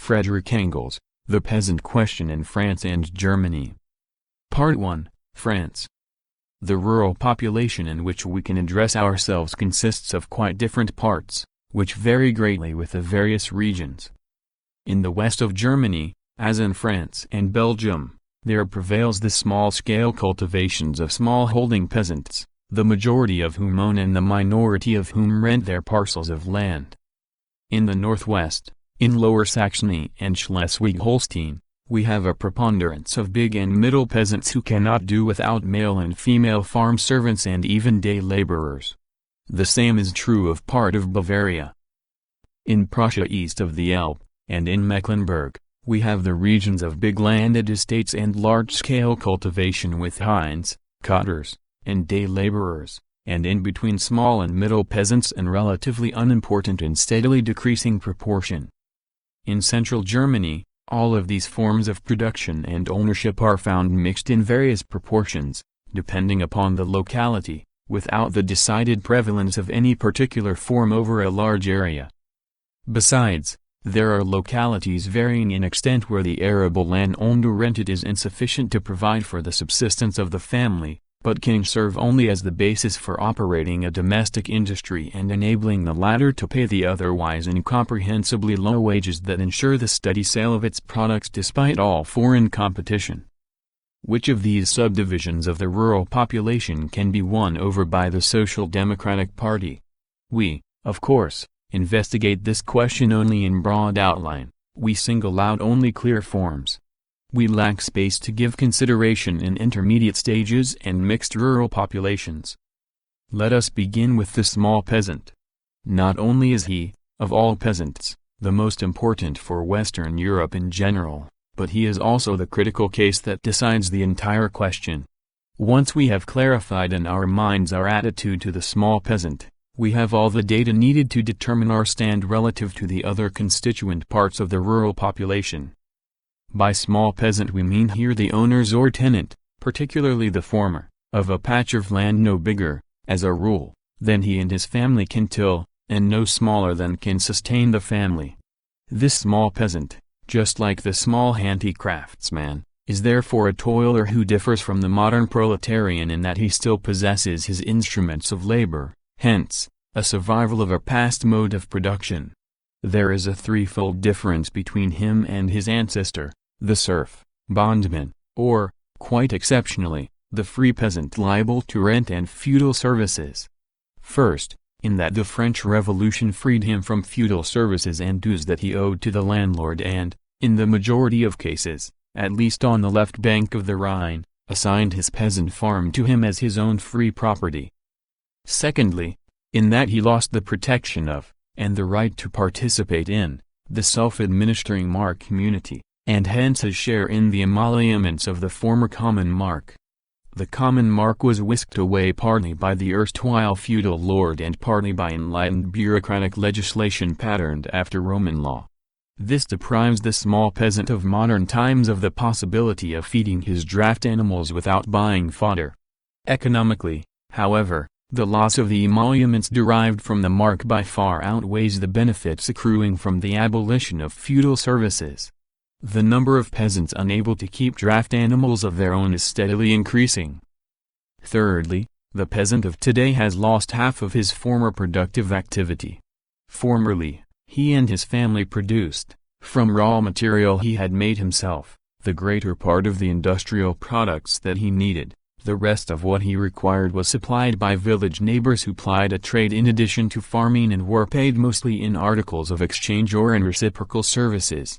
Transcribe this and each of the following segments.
Frederick Engels, The Peasant Question in France and Germany. Part 1, France. The rural population in which we can address ourselves consists of quite different parts, which vary greatly with the various regions. In the west of Germany, as in France and Belgium, there prevails the small-scale cultivations of small-holding peasants, the majority of whom own and the minority of whom rent their parcels of land. In the northwest, in Lower Saxony and Schleswig-Holstein, we have a preponderance of big and middle peasants who cannot do without male and female farm servants and even day laborers. The same is true of part of Bavaria. In Prussia east of the Elbe, and in Mecklenburg, we have the regions of big landed estates and large-scale cultivation with hinds, cotters, and day laborers, and in between small and middle peasants in relatively unimportant and steadily decreasing proportion. In central Germany, all of these forms of production and ownership are found mixed in various proportions, depending upon the locality, without the decided prevalence of any particular form over a large area. Besides, there are localities varying in extent where the arable land owned or rented is insufficient to provide for the subsistence of the family, but can serve only as the basis for operating a domestic industry and enabling the latter to pay the otherwise incomprehensibly low wages that ensure the steady sale of its products despite all foreign competition. Which of these subdivisions of the rural population can be won over by the Social Democratic Party? We, of course, investigate this question only in broad outline. We single out only clear forms. We lack space to give consideration in intermediate stages and mixed rural populations. Let us begin with the small peasant. Not only is he, of all peasants, the most important for Western Europe in general, but he is also the critical case that decides the entire question. Once we have clarified in our minds our attitude to the small peasant, we have all the data needed to determine our stand relative to the other constituent parts of the rural population. By small peasant we mean here the owners or tenant, particularly the former, of a patch of land no bigger, as a rule, than he and his family can till, and no smaller than can sustain the family. This small peasant, just like the small handicraftsman, is therefore a toiler who differs from the modern proletarian in that he still possesses his instruments of labor, hence, a survival of a past mode of production. There is a threefold difference between him and his ancestor, the serf, bondman, or, quite exceptionally, the free peasant liable to rent and feudal services. First, in that the French Revolution freed him from feudal services and dues that he owed to the landlord and, in the majority of cases, at least on the left bank of the Rhine, assigned his peasant farm to him as his own free property. Secondly, in that he lost the protection of, and the right to participate in, the self-administering mark community, and hence his share in the emoluments of the former common mark. The common mark was whisked away partly by the erstwhile feudal lord and partly by enlightened bureaucratic legislation patterned after Roman law. This deprives the small peasant of modern times of the possibility of feeding his draft animals without buying fodder. Economically, however, the loss of the emoluments derived from the mark by far outweighs the benefits accruing from the abolition of feudal services. The number of peasants unable to keep draft animals of their own is steadily increasing. Thirdly, the peasant of today has lost half of his former productive activity. Formerly, he and his family produced, from raw material he had made himself, the greater part of the industrial products that he needed. The rest of what he required was supplied by village neighbors who plied a trade in addition to farming and were paid mostly in articles of exchange or in reciprocal services.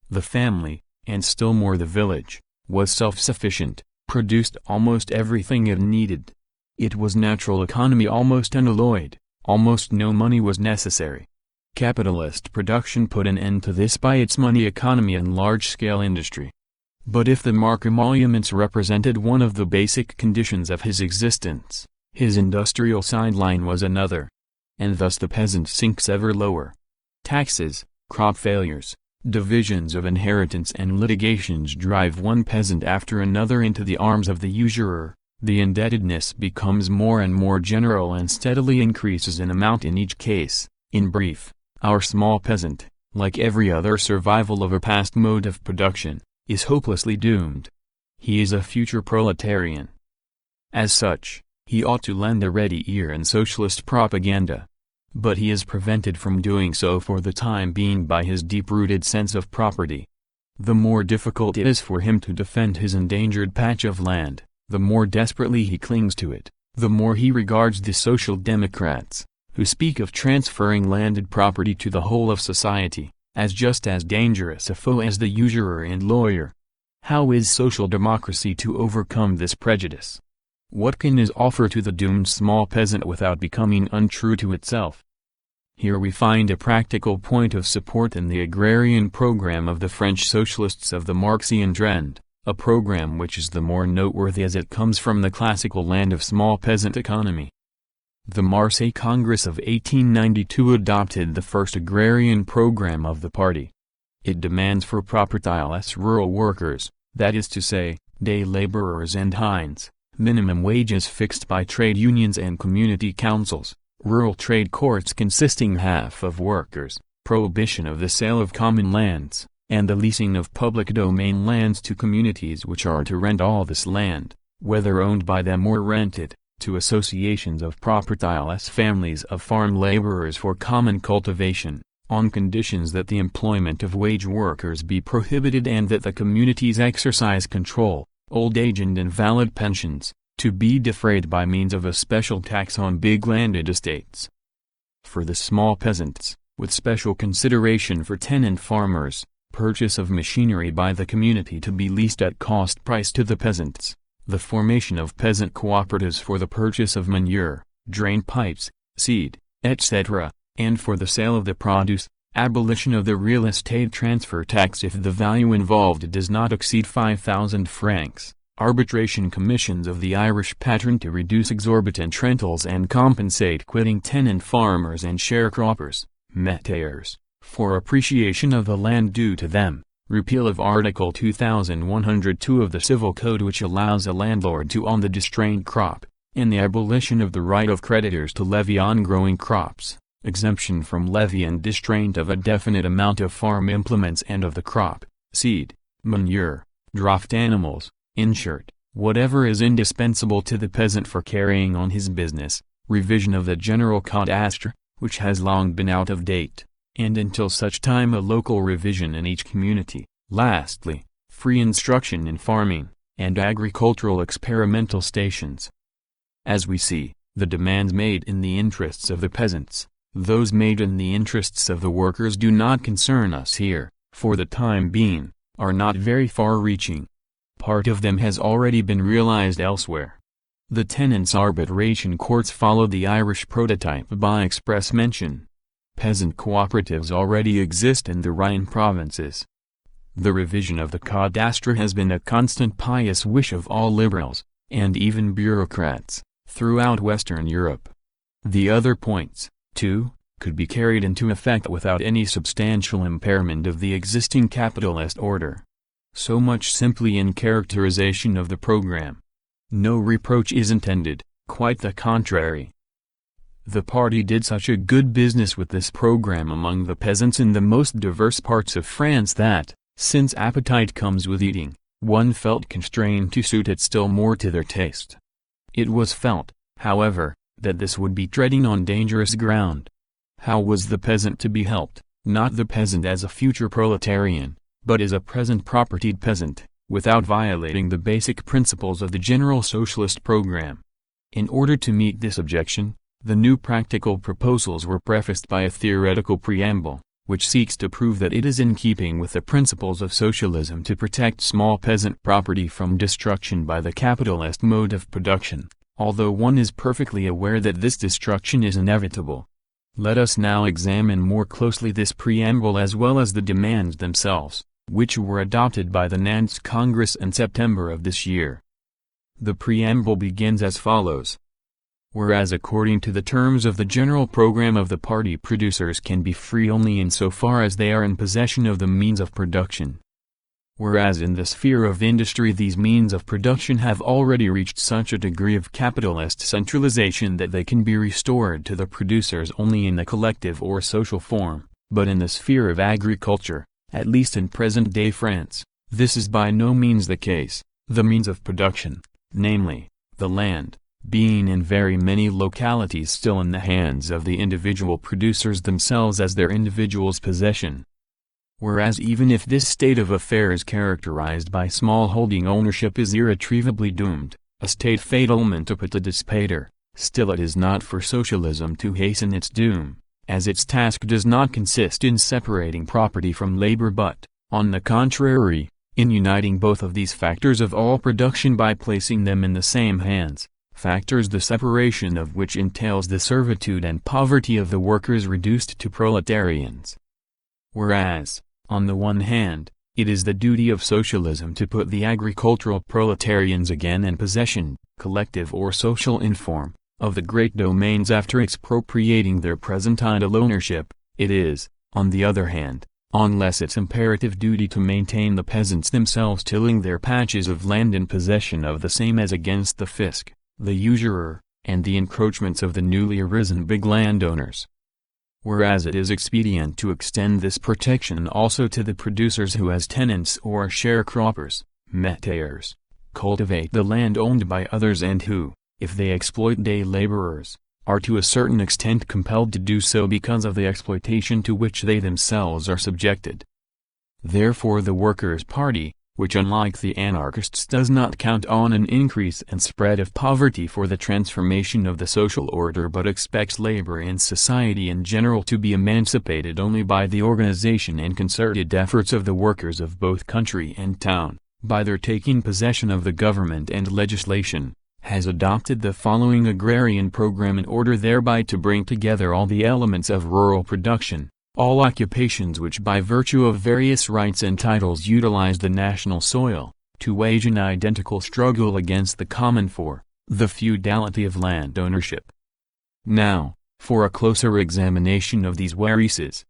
The family, and still more the village, was self-sufficient, produced almost everything it needed. It was natural economy almost unalloyed, almost no money was necessary. Capitalist production put an end to this by its money economy and large-scale industry. But if the mark emoluments represented one of the basic conditions of his existence, his industrial sideline was another. And thus the peasant sinks ever lower. Taxes, crop failures, divisions of inheritance and litigations drive one peasant after another into the arms of the usurer. The indebtedness becomes more and more general and steadily increases in amount in each case. In brief, our small peasant, like every other survival of a past mode of production, is hopelessly doomed. He is a future proletarian. As such, he ought to lend a ready ear in socialist propaganda. But he is prevented from doing so for the time being by his deep-rooted sense of property. The more difficult it is for him to defend his endangered patch of land, the more desperately he clings to it, the more he regards the social democrats, who speak of transferring landed property to the whole of society, as just as dangerous a foe as the usurer and lawyer. How is social democracy to overcome this prejudice? What can it offer to the doomed small peasant without becoming untrue to itself? Here we find a practical point of support in the agrarian program of the French socialists of the Marxian trend, a program which is the more noteworthy as it comes from the classical land of small peasant economy. The Marseille Congress of 1892 adopted the first agrarian program of the party. It demands for propertyless rural workers, that is to say, day laborers and hinds, minimum wages fixed by trade unions and community councils, rural trade courts consisting half of workers, prohibition of the sale of common lands, and the leasing of public domain lands to communities which are to rent all this land, whether owned by them or rented, to associations of propertyless families of farm laborers for common cultivation, on conditions that the employment of wage workers be prohibited and that the communities exercise control, old age and invalid pensions, to be defrayed by means of a special tax on big landed estates. For the small peasants, with special consideration for tenant farmers, purchase of machinery by the community to be leased at cost price to the peasants, the formation of peasant cooperatives for the purchase of manure, drain pipes, seed, etc., and for the sale of the produce, abolition of the real estate transfer tax if the value involved does not exceed 5,000 francs, arbitration commissions of the Irish pattern to reduce exorbitant rentals and compensate quitting tenant farmers and sharecroppers, métayers, for appreciation of the land due to them, repeal of Article 2102 of the Civil Code which allows a landlord to own the distrained crop, and the abolition of the right of creditors to levy on growing crops, exemption from levy and distraint of a definite amount of farm implements and of the crop, seed, manure, draught animals, in short, whatever is indispensable to the peasant for carrying on his business, revision of the general cadastre, which has long been out of date, and until such time a local revision in each community, lastly, free instruction in farming, and agricultural experimental stations. As we see, the demands made in the interests of the peasants, those made in the interests of the workers do not concern us here, for the time being, are not very far-reaching. Part of them has already been realized elsewhere. The tenants' arbitration courts followed the Irish prototype by express mention. Peasant cooperatives already exist in the Rhine provinces. The revision of the cadastre has been a constant pious wish of all liberals, and even bureaucrats, throughout Western Europe. The other points, too, could be carried into effect without any substantial impairment of the existing capitalist order. So much simply in characterization of the program. No reproach is intended, quite the contrary. The party did such a good business with this program among the peasants in the most diverse parts of France that, since appetite comes with eating, one felt constrained to suit it still more to their taste. It was felt, however, that this would be treading on dangerous ground. How was the peasant to be helped, not the peasant as a future proletarian, but as a present propertied peasant, without violating the basic principles of the general socialist program? In order to meet this objection, the new practical proposals were prefaced by a theoretical preamble, which seeks to prove that it is in keeping with the principles of socialism to protect small peasant property from destruction by the capitalist mode of production, although one is perfectly aware that this destruction is inevitable. Let us now examine more closely this preamble as well as the demands themselves, which were adopted by the Nantes Congress in September of this year. The preamble begins as follows. Whereas according to the terms of the general program of the party, producers can be free only insofar as they are in possession of the means of production. Whereas in the sphere of industry these means of production have already reached such a degree of capitalist centralization that they can be restored to the producers only in the collective or social form, But in the sphere of agriculture, at least in present-day France, this is by no means the case, the means of production, namely, the land, being in very many localities still in the hands of the individual producers themselves as their individual's possession. Whereas even if this state of affairs characterized by small-holding ownership is irretrievably doomed, a state fatalmente dissipator, still it is not for socialism to hasten its doom, as its task does not consist in separating property from labor but, on the contrary, in uniting both of these factors of all production by placing them in the same hands, factors the separation of which entails the servitude and poverty of the workers reduced to proletarians. Whereas, on the one hand, it is the duty of socialism to put the agricultural proletarians again in possession, collective or social in form, of the great domains after expropriating their present idle ownership, it is, on the other hand, unless its imperative duty to maintain the peasants themselves tilling their patches of land in possession of the same as against the fisc, the usurer, and the encroachments of the newly arisen big landowners. Whereas it is expedient to extend this protection also to the producers who as tenants or sharecroppers, métayers, cultivate the land owned by others and who, if they exploit day laborers, are to a certain extent compelled to do so because of the exploitation to which they themselves are subjected. Therefore the Workers' Party, which unlike the anarchists does not count on an increase and spread of poverty for the transformation of the social order but expects labor and society in general to be emancipated only by the organization and concerted efforts of the workers of both country and town, by their taking possession of the government and legislation, has adopted the following agrarian program in order thereby to bring together all the elements of rural production, all occupations which by virtue of various rights and titles utilize the national soil, to wage an identical struggle against the common for the feudality of land ownership. Now, for a closer examination of these varices.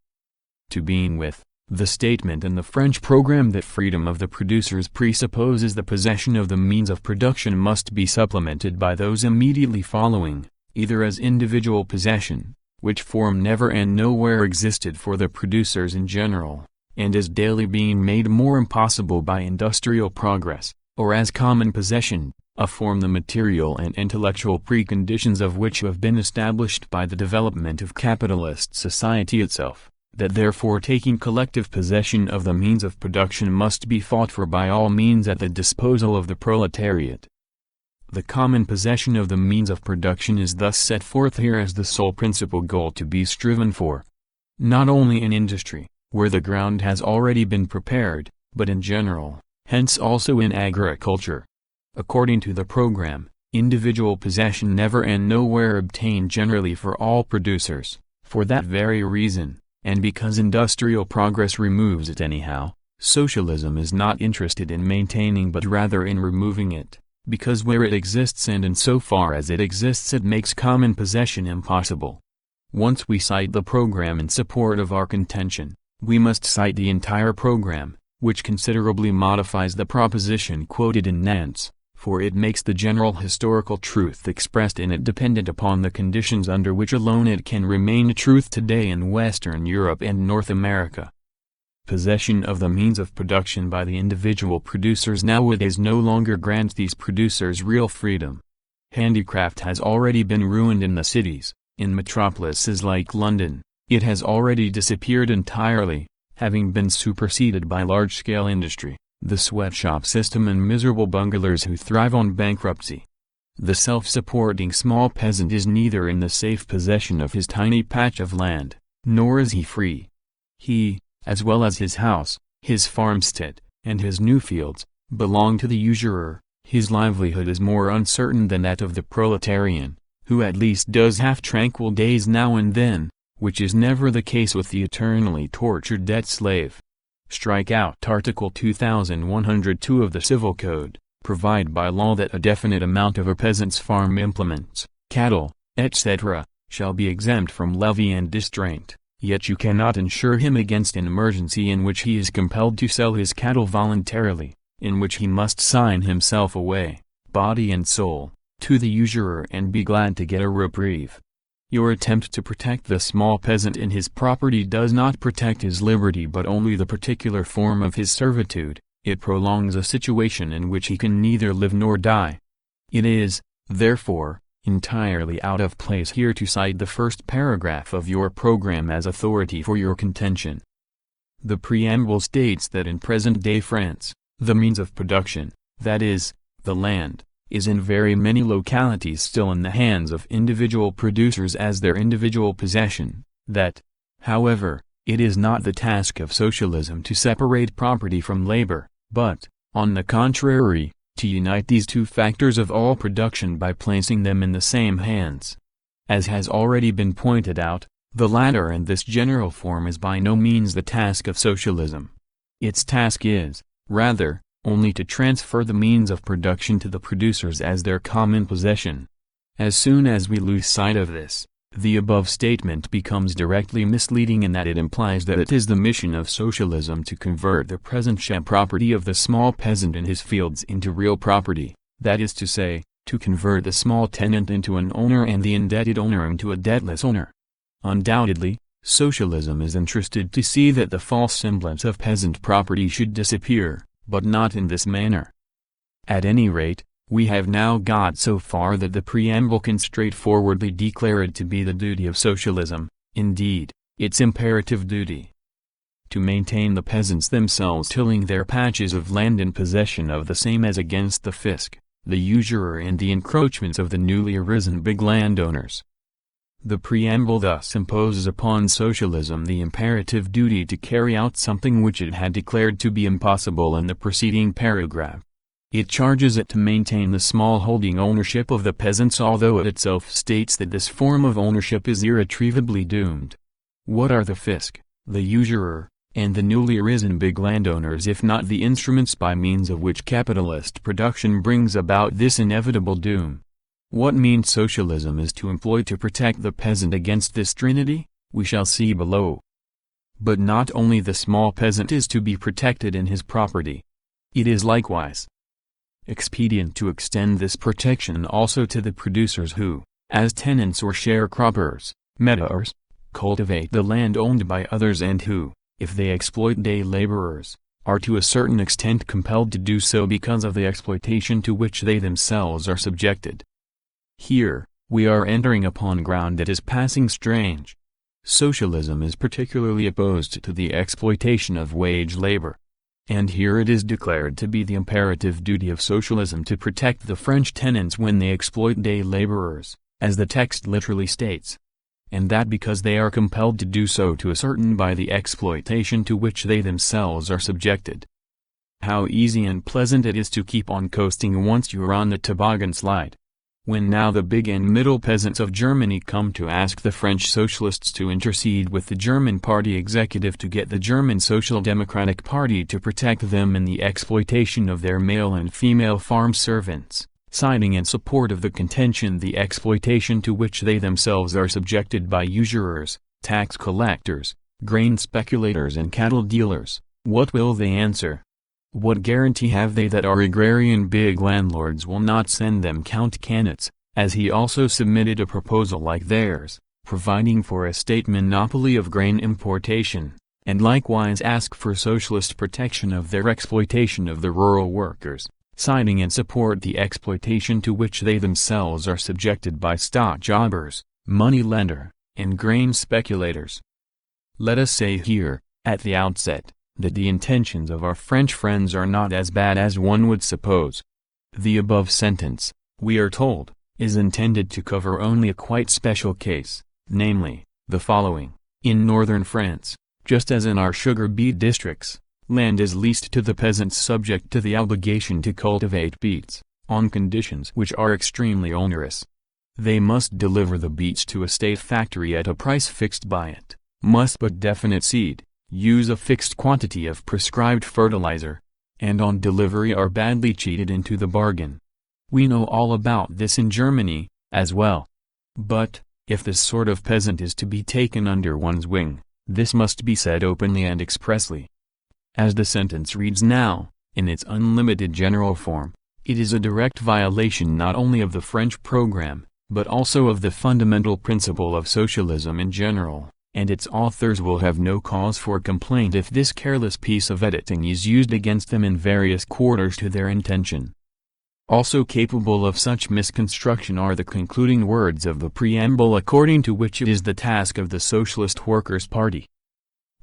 To begin with, the statement in the French program that freedom of the producers presupposes the possession of the means of production must be supplemented by those immediately following, either as individual possession, which form never and nowhere existed for the producers in general, and is daily being made more impossible by industrial progress, or as common possession, a form the material and intellectual preconditions of which have been established by the development of capitalist society itself, that therefore taking collective possession of the means of production must be fought for by all means at the disposal of the proletariat. The common possession of the means of production is thus set forth here as the sole principal goal to be striven for. Not only in industry, where the ground has already been prepared, but in general, hence also in agriculture. According to the program, individual possession never and nowhere obtained generally for all producers, for that very reason, and because industrial progress removes it anyhow, socialism is not interested in maintaining but rather in removing it, because where it exists and insofar as it exists it makes common possession impossible. Once we cite the program in support of our contention, we must cite the entire program, which considerably modifies the proposition quoted in Nantes, for it makes the general historical truth expressed in it dependent upon the conditions under which alone it can remain a truth today in Western Europe and North America. Possession of the means of production by the individual producers nowadays no longer grants these producers real freedom. Handicraft has already been ruined in the cities, in metropolises like London, it has already disappeared entirely, having been superseded by large-scale industry, the sweatshop system and miserable bunglers who thrive on bankruptcy. The self-supporting small peasant is neither in the safe possession of his tiny patch of land, nor is he free. He, as well as his house, his farmstead, and his new fields, belong to the usurer. His livelihood is more uncertain than that of the proletarian, who at least does have tranquil days now and then, which is never the case with the eternally tortured debt slave. Strike out Article 2102 of the Civil Code, provide by law that a definite amount of a peasant's farm implements, cattle, etc., shall be exempt from levy and distraint, yet you cannot insure him against an emergency in which he is compelled to sell his cattle voluntarily, in which he must sign himself away, body and soul, to the usurer and be glad to get a reprieve. Your attempt to protect the small peasant in his property does not protect his liberty but only the particular form of his servitude. It prolongs a situation in which he can neither live nor die. It is, therefore, entirely out of place here to cite the first paragraph of your program as authority for your contention. The preamble states that in present-day France, the means of production, that is, the land, is in very many localities still in the hands of individual producers as their individual possession, that, however, it is not the task of socialism to separate property from labor, but, on the contrary, to unite these two factors of all production by placing them in the same hands. As has already been pointed out, the latter in this general form is by no means the task of socialism. Its task is, rather, only to transfer the means of production to the producers as their common possession. As soon as we lose sight of this, the above statement becomes directly misleading in that it implies that it is the mission of socialism to convert the present property of the small peasant in his fields into real property, that is to say, to convert the small tenant into an owner and the indebted owner into a debtless owner. Undoubtedly, socialism is interested to see that the false semblance of peasant property should disappear, but not in this manner. At any rate, we have now got so far that the preamble can straightforwardly declare it to be the duty of socialism, indeed, its imperative duty, to maintain the peasants themselves tilling their patches of land in possession of the same as against the fisc, the usurer and the encroachments of the newly arisen big landowners. The preamble thus imposes upon socialism the imperative duty to carry out something which it had declared to be impossible in the preceding paragraph. It charges it to maintain the small-holding ownership of the peasants, although it itself states that this form of ownership is irretrievably doomed. What are the fisc, the usurer, and the newly arisen big landowners if not the instruments by means of which capitalist production brings about this inevitable doom? What means socialism is to employ to protect the peasant against this trinity, we shall see below. But not only the small peasant is to be protected in his property. It is likewise expedient to extend this protection also to the producers who, as tenants or sharecroppers, metteurs, cultivate the land owned by others and who, if they exploit day laborers, are to a certain extent compelled to do so because of the exploitation to which they themselves are subjected. Here, we are entering upon ground that is passing strange. Socialism is particularly opposed to the exploitation of wage labor. And here it is declared to be the imperative duty of socialism to protect the French tenants when they exploit day laborers, as the text literally states. And that because they are compelled to do so to ascertain by the exploitation to which they themselves are subjected. How easy and pleasant it is to keep on coasting once you're on the toboggan slide. When now the big and middle peasants of Germany come to ask the French socialists to intercede with the German party executive to get the German Social Democratic Party to protect them in the exploitation of their male and female farm servants, citing in support of the contention the exploitation to which they themselves are subjected by usurers, tax collectors, grain speculators and cattle dealers, what will they answer? What guarantee have they that our agrarian big landlords will not send them Count Canets, as he also submitted a proposal like theirs, providing for a state monopoly of grain importation, and likewise ask for socialist protection of their exploitation of the rural workers, citing in support the exploitation to which they themselves are subjected by stock jobbers, money lender, and grain speculators. Let us say here, at the outset, that the intentions of our French friends are not as bad as one would suppose. The above sentence, we are told, is intended to cover only a quite special case, namely, the following: in northern France, just as in our sugar beet districts, land is leased to the peasants subject to the obligation to cultivate beets, on conditions which are extremely onerous. They must deliver the beets to a state factory at a price fixed by it, must put definite seed, use a fixed quantity of prescribed fertilizer, and on delivery are badly cheated into the bargain. We know all about this in Germany, as well. But, if this sort of peasant is to be taken under one's wing, this must be said openly and expressly. As the sentence reads now, in its unlimited general form, it is a direct violation not only of the French program, but also of the fundamental principle of socialism in general, and its authors will have no cause for complaint if this careless piece of editing is used against them in various quarters to their intention. Also capable of such misconstruction are the concluding words of the preamble, according to which it is the task of the Socialist Workers' Party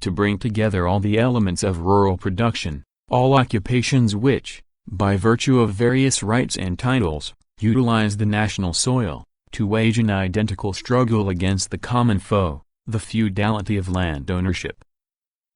to bring together all the elements of rural production, all occupations which, by virtue of various rights and titles, utilize the national soil, to wage an identical struggle against the common foe, the feudality of land ownership.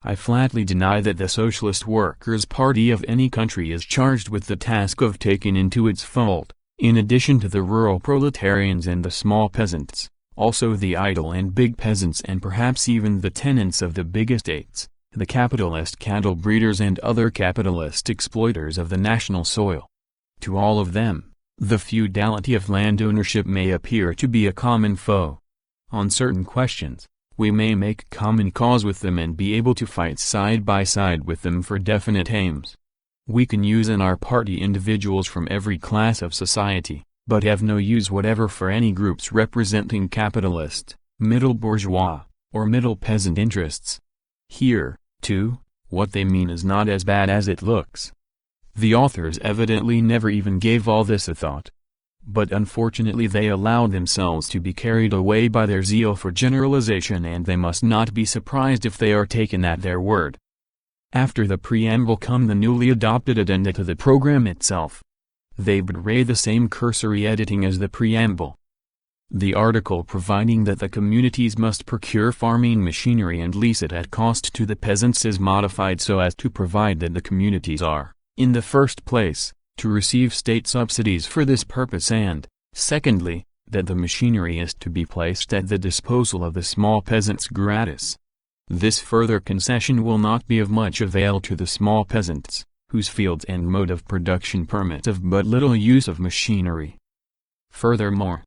I flatly deny that the Socialist Workers' Party of any country is charged with the task of taking into its fold, in addition to the rural proletarians and the small peasants, also the idle and big peasants, and perhaps even the tenants of the big estates, the capitalist cattle breeders and other capitalist exploiters of the national soil. To all of them, the feudality of land ownership may appear to be a common foe. On certain questions, we may make common cause with them and be able to fight side by side with them for definite aims. We can use in our party individuals from every class of society, but have no use whatever for any groups representing capitalist, middle bourgeois, or middle peasant interests. Here, too, what they mean is not as bad as it looks. The authors evidently never even gave all this a thought. But unfortunately they allowed themselves to be carried away by their zeal for generalization, and they must not be surprised if they are taken at their word. After the preamble come the newly adopted addenda to the program itself. They betray the same cursory editing as the preamble. The article providing that the communities must procure farming machinery and lease it at cost to the peasants is modified so as to provide that the communities are, in the first place, to receive state subsidies for this purpose, and, secondly, that the machinery is to be placed at the disposal of the small peasants gratis. This further concession will not be of much avail to the small peasants, whose fields and mode of production permit of but little use of machinery. Furthermore,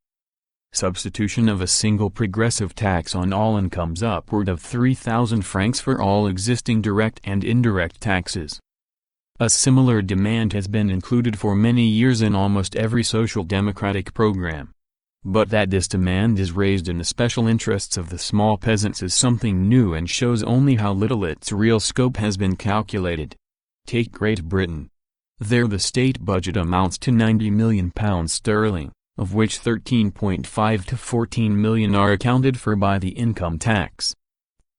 substitution of a single progressive tax on all incomes upward of 3,000 francs for all existing direct and indirect taxes. A similar demand has been included for many years in almost every social democratic program. But that this demand is raised in the special interests of the small peasants is something new and shows only how little its real scope has been calculated. Take Great Britain. There the state budget amounts to £90 million, of which 13.5 to 14 million are accounted for by the income tax.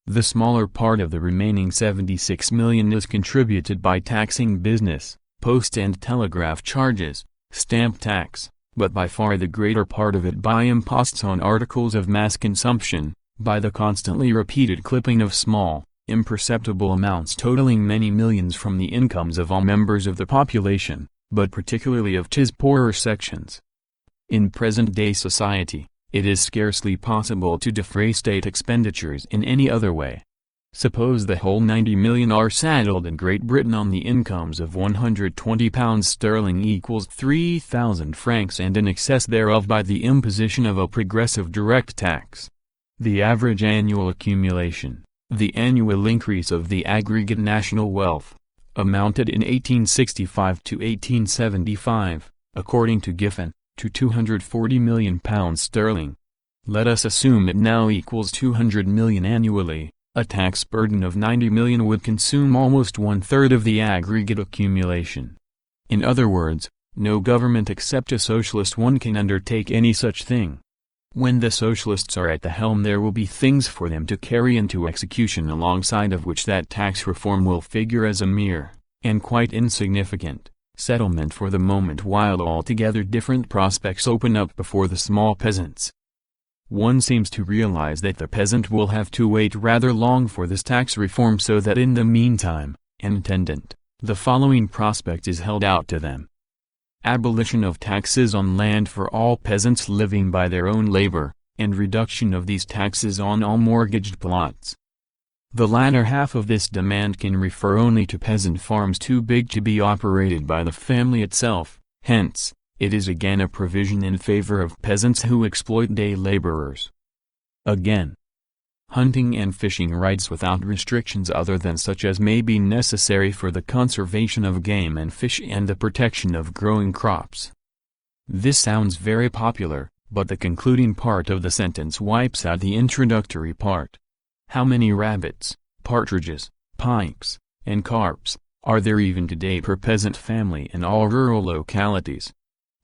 The smaller part of the remaining 76 million is contributed by taxing business, post and telegraph charges, stamp tax, but by far the greater part of it by imposts on articles of mass consumption, by the constantly repeated clipping of small, imperceptible amounts totaling many millions from the incomes of all members of the population, but particularly of its poorer sections. In present-day society, it is scarcely possible to defray state expenditures in any other way. Suppose the whole 90 million are saddled in Great Britain on the incomes of £120 equals 3,000 francs and in excess thereof by the imposition of a progressive direct tax. The average annual accumulation, the annual increase of the aggregate national wealth, amounted in 1865 to 1875, according to Giffen, to £240 million. Let us assume it now equals 200 million annually. A tax burden of 90 million would consume almost one-third of the aggregate accumulation. In other words, no government except a socialist one can undertake any such thing. When the socialists are at the helm there will be things for them to carry into execution alongside of which that tax reform will figure as a mere, and quite insignificant, settlement for the moment, while altogether different prospects open up before the small peasants. One seems to realize that the peasant will have to wait rather long for this tax reform, so that in the meantime, the following prospect is held out to them. Abolition of taxes on land for all peasants living by their own labor, and reduction of these taxes on all mortgaged plots. The latter half of this demand can refer only to peasant farms too big to be operated by the family itself, hence, it is again a provision in favor of peasants who exploit day laborers. Again, hunting and fishing rights without restrictions other than such as may be necessary for the conservation of game and fish and the protection of growing crops. This sounds very popular, but the concluding part of the sentence wipes out the introductory part. How many rabbits, partridges, pikes, and carps are there even today per peasant family in all rural localities?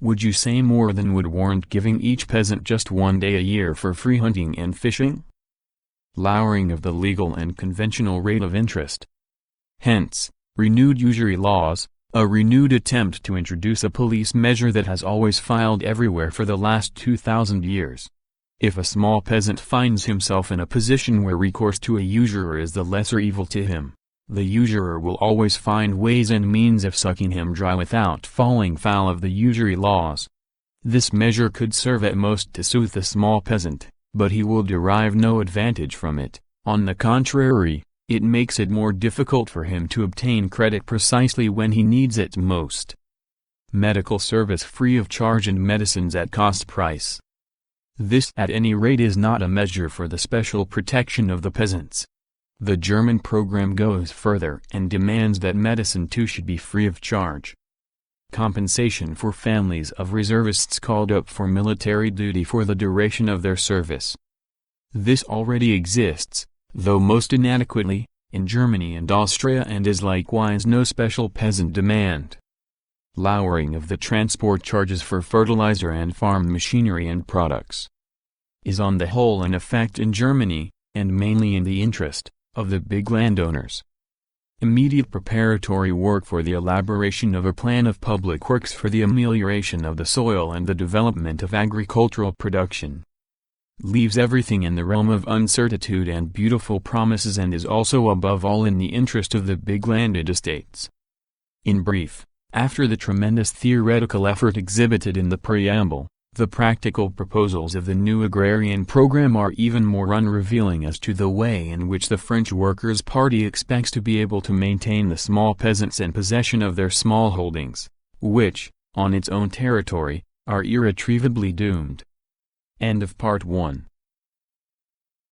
Would you say more than would warrant giving each peasant just 1 day a year for free hunting and fishing? Lowering of the legal and conventional rate of interest. Hence, renewed usury laws, a renewed attempt to introduce a police measure that has always failed everywhere for the last 2,000 years. If a small peasant finds himself in a position where recourse to a usurer is the lesser evil to him, the usurer will always find ways and means of sucking him dry without falling foul of the usury laws. This measure could serve at most to soothe the small peasant, but he will derive no advantage from it. On the contrary, it makes it more difficult for him to obtain credit precisely when he needs it most. Medical service free of charge and medicines at cost price. This at any rate is not a measure for the special protection of the peasants. The German program goes further and demands that medicine too should be free of charge. Compensation for families of reservists called up for military duty for the duration of their service. This already exists, though most inadequately, in Germany and Austria, and is likewise no special peasant demand. Lowering of the transport charges for fertilizer and farm machinery and products is on the whole an effect in Germany, and mainly in the interest of the big landowners. Immediate preparatory work for the elaboration of a plan of public works for the amelioration of the soil and the development of agricultural production leaves everything in the realm of uncertitude and beautiful promises, and is also above all in the interest of the big landed estates. In brief, after the tremendous theoretical effort exhibited in the preamble, the practical proposals of the new agrarian program are even more unrevealing as to the way in which the French Workers' Party expects to be able to maintain the small peasants in possession of their small holdings, which, on its own territory, are irretrievably doomed. End of Part 1.